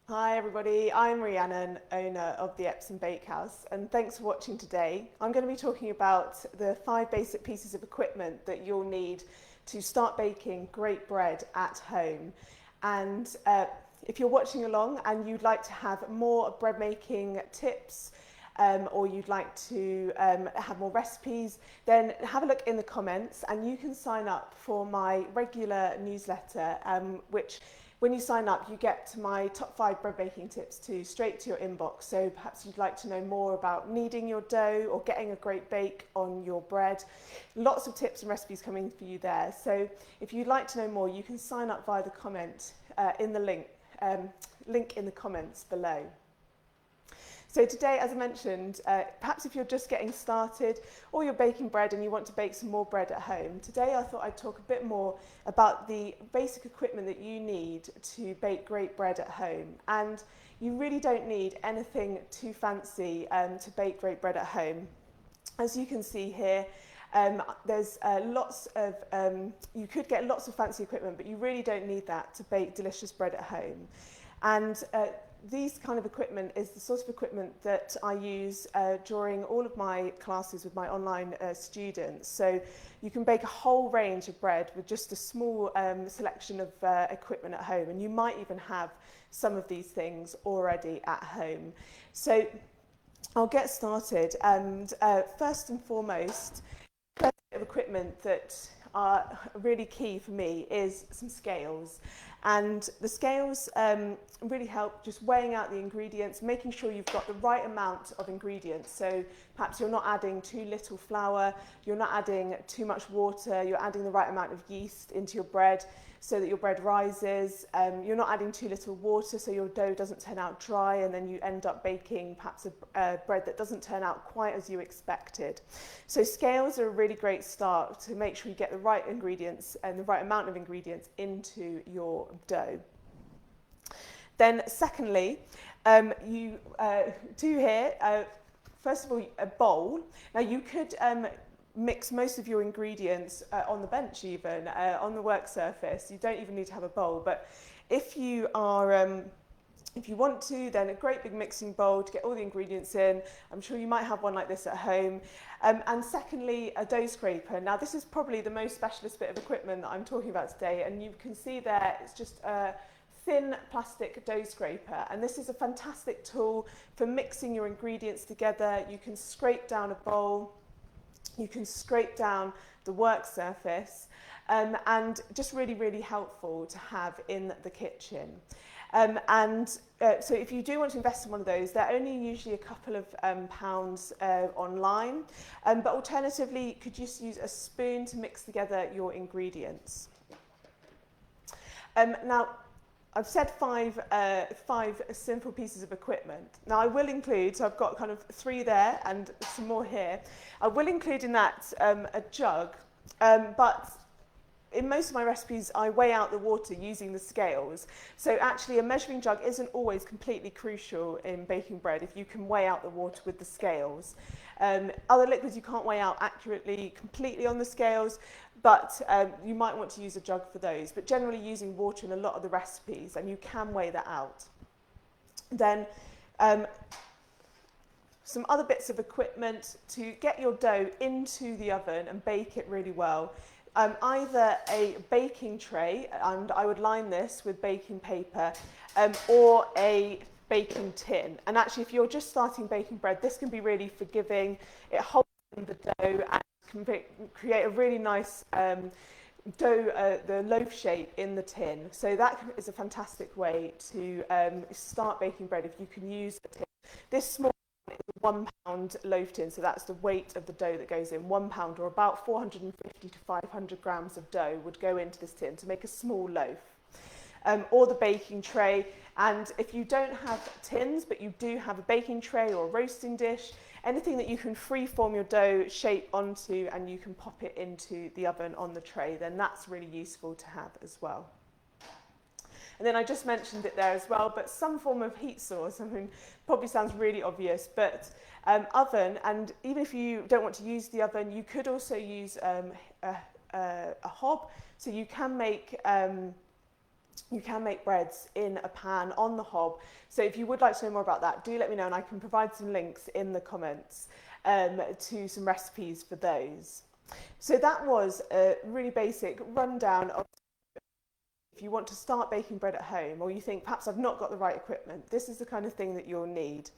Hi everybody, I'm Rhiannon, owner of the Epsom Bakehouse, and thanks for watching today. I'm going to be talking about the 5 basic pieces of equipment that you'll need to start baking great bread at home. And if you're watching along and you'd like to have more bread making tips, or you'd like to have more recipes, then have a look in the comments and you can sign up for my regular newsletter, which when you sign up, you get my top 5 bread baking tips straight to your inbox. So perhaps you'd like to know more about kneading your dough or getting a great bake on your bread. Lots of tips and recipes coming for you there. So if you'd like to know more, you can sign up via the comment in the link in the comments below. So today, as I mentioned, perhaps if you're just getting started or you're baking bread and you want to bake some more bread at home, today I thought I'd talk a bit more about the basic equipment that you need to bake great bread at home. And you really don't need anything too fancy to bake great bread at home. As you can see here, there's you could get lots of fancy equipment, but you really don't need that to bake delicious bread at home. And these kind of equipment is the sort of equipment that I use during all of my classes with my online students. So you can bake a whole range of bread with just a small selection of equipment at home, and you might even have some of these things already at home. So I'll get started, and first and foremost, the first bit of equipment that are really key for me is some scales. And the scales really help just weighing out the ingredients, making sure you've got the right amount of ingredients. So perhaps you're not adding too little flour, you're not adding too much water, you're adding the right amount of yeast into your bread so that your bread rises. You're not adding too little water so your dough doesn't turn out dry and then you end up baking perhaps a bread that doesn't turn out quite as you expected. So scales are a really great start to make sure you get the right ingredients and the right amount of ingredients into your dough. Then secondly, you do here, first of all, a bowl. Now you could mix most of your ingredients on the bench even, on the work surface. You don't even need to have a bowl, but if you are if you want to, then a great big mixing bowl to get all the ingredients in. I'm sure you might have one like this at home. And secondly, a dough scraper. Now this is probably the most specialist bit of equipment that I'm talking about today, and you can see there it's just a thin plastic dough scraper, and this is a fantastic tool for mixing your ingredients together. You can scrape down a bowl, you can scrape down the work surface, and just really helpful to have in the kitchen. So if you do want to invest in one of those, they're only usually a couple of pounds online, but alternatively you could just use a spoon to mix together your ingredients. Now I've said five simple pieces of equipment. Now I will include, so I've got kind of 3 there and some more here. I will include in that a jug, but in most of my recipes I weigh out the water using the scales. So actually a measuring jug isn't always completely crucial in baking bread if you can weigh out the water with the scales. Other liquids you can't weigh out accurately completely on the scales, but you might want to use a jug for those. But generally using water in a lot of the recipes, and you can weigh that out. Then some other bits of equipment to get your dough into the oven and bake it really well. Either a baking tray, and I would line this with baking paper, or a baking tin. And actually, if you're just starting baking bread, this can be really forgiving. It holds in the dough and can create a really nice dough, the loaf shape in the tin. So that is a fantastic way to start baking bread if you can use a tin. This small is a 1 pound loaf tin, so that's the weight of the dough that goes in. 1 pound, or about 450 to 500 grams of dough would go into this tin to make a small loaf. Or the baking tray, and if you don't have tins but you do have a baking tray or a roasting dish, anything that you can freeform your dough shape onto and you can pop it into the oven on the tray, then that's really useful to have as well. And then I just mentioned it there as well, but some form of heat source. I mean, probably sounds really obvious, but oven, and even if you don't want to use the oven, you could also use a hob. So you can make you can make breads in a pan on the hob. So if you would like to know more about that, do let me know and I can provide some links in the comments to some recipes for those. So that was a really basic rundown of if you want to start baking bread at home, or you think perhaps I've not got the right equipment, this is the kind of thing that you'll need.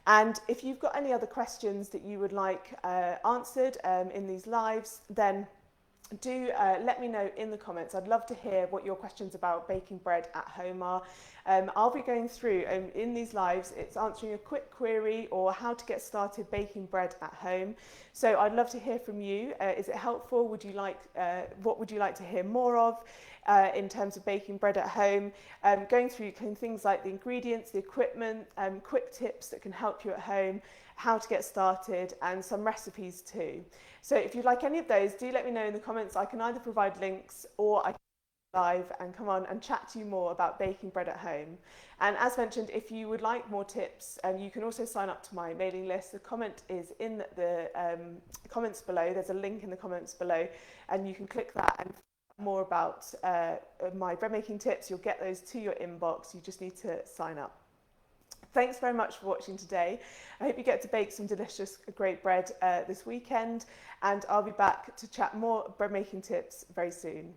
And if you've got any other questions that you would like answered in these lives, then do let me know in the comments. I'd love to hear what your questions about baking bread at home are. I'll be going through in these lives, it's answering a quick query or how to get started baking bread at home. So I'd love to hear from you. Is it helpful? Would you like, what would you like to hear more of in terms of baking bread at home? Going through things like the ingredients, the equipment, quick tips that can help you at home, how to get started, and some recipes too. So if you'd like any of those, do let me know in the comments. I can either provide links or I can live and come on and chat to you more about baking bread at home. And as mentioned, if you would like more tips, you can also sign up to my mailing list. The comment is in the comments below. There's a link in the comments below, and you can click that and find more about my bread making tips. You'll get those to your inbox. You just need to sign up. Thanks very much for watching today. I hope you get to bake some delicious, great bread this weekend, and I'll be back to chat more bread making tips very soon.